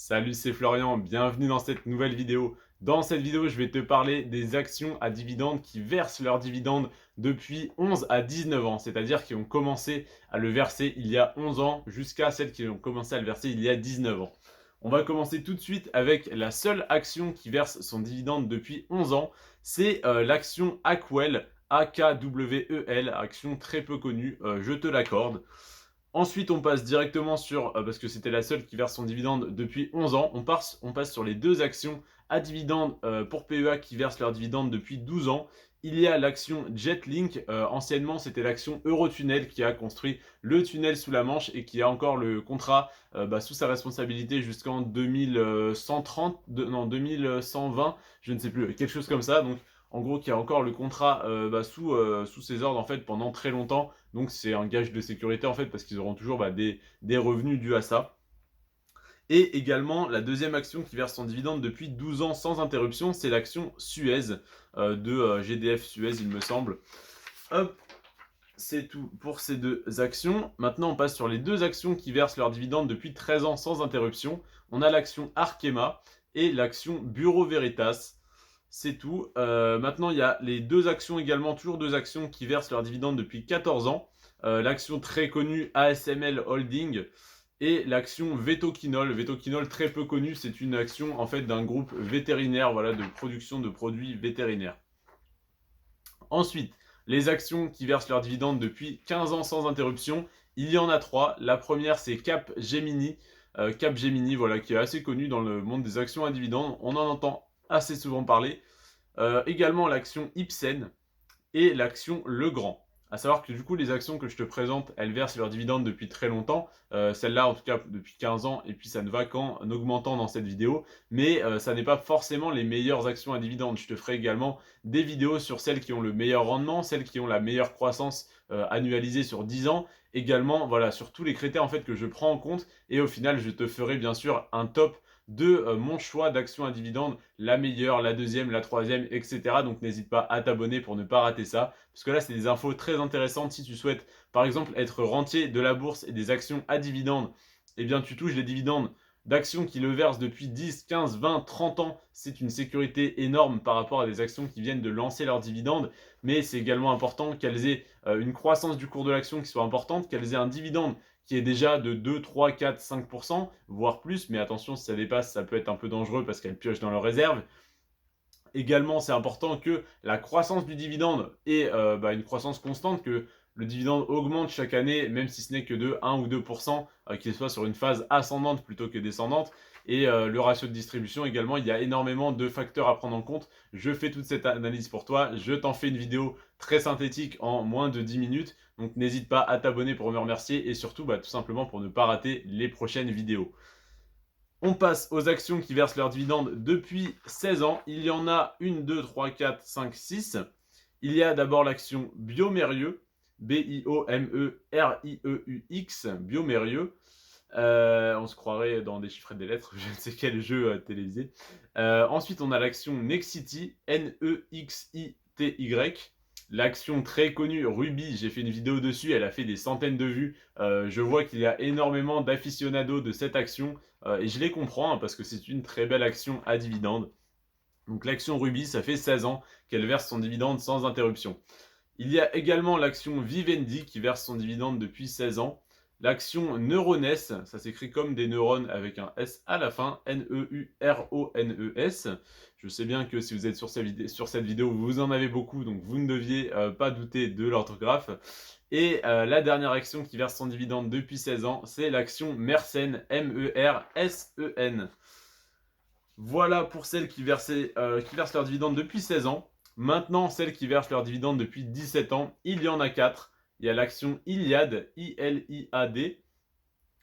Salut, c'est Florian, bienvenue dans cette nouvelle vidéo. Dans cette vidéo, je vais te parler des actions à dividendes qui versent leurs dividendes depuis 11 à 19 ans, c'est-à-dire qui ont commencé à le verser il y a 11 ans jusqu'à celles qui ont commencé à le verser il y a 19 ans. On va commencer tout de suite avec la seule action qui verse son dividende depuis 11 ans, c'est l'action Ackwell, AKWEL, action très peu connue, je te l'accorde. Ensuite, on passe directement sur, parce que c'était la seule qui verse son dividende depuis 11 ans, on passe sur les deux actions à dividende pour PEA qui versent leurs dividendes depuis 12 ans. Il y a l'action Jetlink, anciennement c'était l'action Eurotunnel qui a construit le tunnel sous la Manche et qui a encore le contrat sous sa responsabilité jusqu'en 2130, non 2120, je ne sais plus, quelque chose comme ça. Donc en gros qui a encore le contrat sous ses ordres en fait pendant très longtemps. Donc c'est un gage de sécurité en fait parce qu'ils auront toujours des revenus dus à ça. Et également, la deuxième action qui verse son dividende depuis 12 ans sans interruption, c'est l'action Suez de GDF Suez, il me semble. Hop, c'est tout pour ces deux actions. Maintenant, on passe sur les deux actions qui versent leurs dividendes depuis 13 ans sans interruption. On a l'action Arkema et l'action Bureau Veritas. C'est tout. Maintenant, il y a les deux actions également, toujours deux actions qui versent leurs dividendes depuis 14 ans. L'action très connue ASML Holding et l'action Vetoquinol. Vetoquinol, très peu connue, c'est une action en fait d'un groupe vétérinaire, voilà, de production de produits vétérinaires. Ensuite, les actions qui versent leurs dividendes depuis 15 ans sans interruption, il y en a trois. La première, c'est Capgemini. Capgemini, voilà, qui est assez connu dans le monde des actions à dividendes. On en entend assez souvent parler. Également l'action Ipsen et l'action Legrand. À savoir que du coup, les actions que je te présente, elles versent leurs dividendes depuis très longtemps. Celle-là, en tout cas, depuis 15 ans, et puis ça ne va qu'en augmentant dans cette vidéo. Mais ça n'est pas forcément les meilleures actions à dividendes. Je te ferai également des vidéos sur celles qui ont le meilleur rendement, celles qui ont la meilleure croissance annualisée sur 10 ans. Également, voilà, sur tous les critères en fait que je prends en compte. Et au final, je te ferai bien sûr un top de mon choix d'action à dividende, la meilleure, la deuxième, la troisième, etc. Donc n'hésite pas à t'abonner pour ne pas rater ça, parce que là c'est des infos très intéressantes. Si tu souhaites par exemple être rentier de la bourse et des actions à dividende, eh bien tu touches les dividendes d'actions qui le versent depuis 10, 15, 20, 30 ans. C'est une sécurité énorme par rapport à des actions qui viennent de lancer leurs dividendes, mais c'est également important qu'elles aient une croissance du cours de l'action qui soit importante, qu'elles aient un dividende qui est déjà de 2, 3, 4, 5%, voire plus, mais attention, si ça dépasse, ça peut être un peu dangereux parce qu'elles piochent dans leurs réserves. Également, c'est important que la croissance du dividende ait une croissance constante, que le dividende augmente chaque année, même si ce n'est que de 1 ou 2%, qu'il soit sur une phase ascendante plutôt que descendante. Et le ratio de distribution également, il y a énormément de facteurs à prendre en compte. Je fais toute cette analyse pour toi, je t'en fais une vidéo très synthétique en moins de 10 minutes. Donc n'hésite pas à t'abonner pour me remercier et surtout tout simplement pour ne pas rater les prochaines vidéos. On passe aux actions qui versent leurs dividendes depuis 16 ans. Il y en a 1, 2, 3, 4, 5, 6. Il y a d'abord l'action Biomérieux, Biomerieux, Biomérieux. On se croirait dans des chiffres et des lettres, je ne sais quel jeu télévisé. Ensuite, on a l'action Nexity, Nexity. L'action très connue Ruby, j'ai fait une vidéo dessus, elle a fait des centaines de vues. Je vois qu'il y a énormément d'aficionados de cette action et je les comprends parce que c'est une très belle action à dividende. Donc l'action Ruby, ça fait 16 ans qu'elle verse son dividende sans interruption. Il y a également l'action Vivendi qui verse son dividende depuis 16 ans. L'action Neurones, ça s'écrit comme des neurones avec un S à la fin, Neurones. Je sais bien que si vous êtes sur cette vidéo, vous en avez beaucoup, donc vous ne deviez pas douter de l'orthographe. Et la dernière action qui verse son dividende depuis 16 ans, c'est l'action Mersen, Mersen. Voilà pour celles qui versent leurs dividendes depuis 16 ans. Maintenant, celles qui versent leurs dividendes depuis 17 ans, il y en a 4. Il y a l'action Iliad, I-L-I-A-D,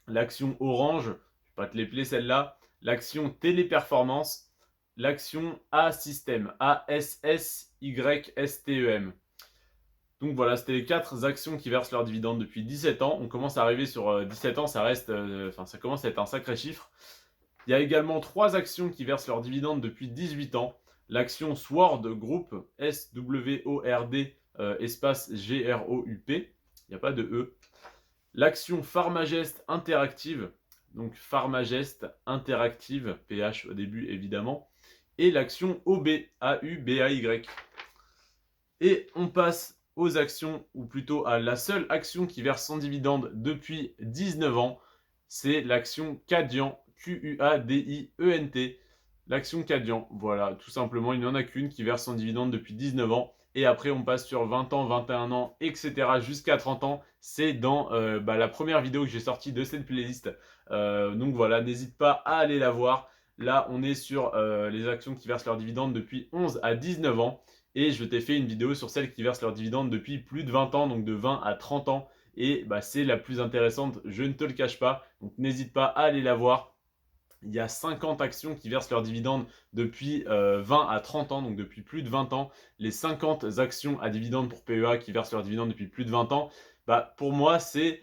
l'action Orange, je ne vais pas te les plaire celle-là, l'action Téléperformance, l'action A-System, A-S-S-Y-S-T-E-M. Donc voilà, c'était les 4 actions qui versent leurs dividendes depuis 17 ans. On commence à arriver sur 17 ans, ça commence à être un sacré chiffre. Il y a également 3 actions qui versent leurs dividendes depuis 18 ans. L'action Sword Group, S-W-O-R-D, espace G-R-O-U-P, il n'y a pas de E. L'action Pharmagest Interactive, donc Pharmagest Interactive, PH au début évidemment, et l'action OB, AUBAY. Et on passe aux actions, ou plutôt à la seule action qui verse son dividende depuis 19 ans, c'est l'action Quadient, Quadient. L'action Quadient, voilà, tout simplement, il n'y en a qu'une qui verse son dividende depuis 19 ans. Et après, on passe sur 20 ans, 21 ans, etc. jusqu'à 30 ans. C'est dans la première vidéo que j'ai sortie de cette playlist. Donc voilà, n'hésite pas à aller la voir. Là, on est sur les actions qui versent leurs dividendes depuis 11 à 19 ans. Et je t'ai fait une vidéo sur celles qui versent leurs dividendes depuis plus de 20 ans, donc de 20 à 30 ans. Et c'est la plus intéressante, je ne te le cache pas. Donc n'hésite pas à aller la voir. Il y a 50 actions qui versent leurs dividendes depuis 20 à 30 ans, donc depuis plus de 20 ans. Les 50 actions à dividendes pour PEA qui versent leurs dividendes depuis plus de 20 ans, pour moi, c'est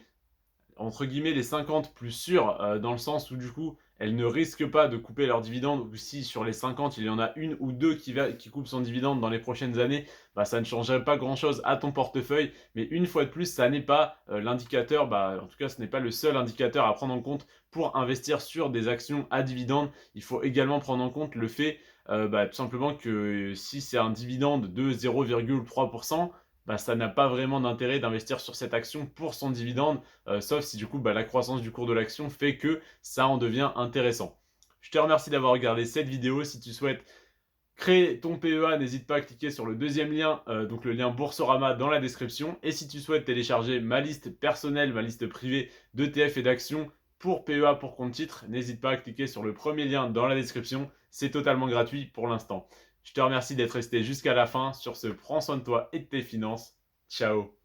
entre guillemets les 50 plus sûres, dans le sens où du coup elles ne risquent pas de couper leurs dividendes, ou si sur les 50 il y en a une ou deux qui coupent son dividende dans les prochaines années, ça ne changerait pas grand chose à ton portefeuille. Mais une fois de plus, ça n'est pas l'indicateur, en tout cas ce n'est pas le seul indicateur à prendre en compte pour investir sur des actions à dividendes. Il faut également prendre en compte le fait tout simplement que si c'est un dividende de 0,3%, ça n'a pas vraiment d'intérêt d'investir sur cette action pour son dividende, sauf si du coup la croissance du cours de l'action fait que ça en devient intéressant. Je te remercie d'avoir regardé cette vidéo. Si tu souhaites créer ton PEA, n'hésite pas à cliquer sur le deuxième lien, donc le lien Boursorama dans la description. Et si tu souhaites télécharger ma liste personnelle, ma liste privée d'ETF et d'actions pour PEA pour compte titre, n'hésite pas à cliquer sur le premier lien dans la description. C'est totalement gratuit pour l'instant. Je te remercie d'être resté jusqu'à la fin. Sur ce, prends soin de toi et de tes finances. Ciao.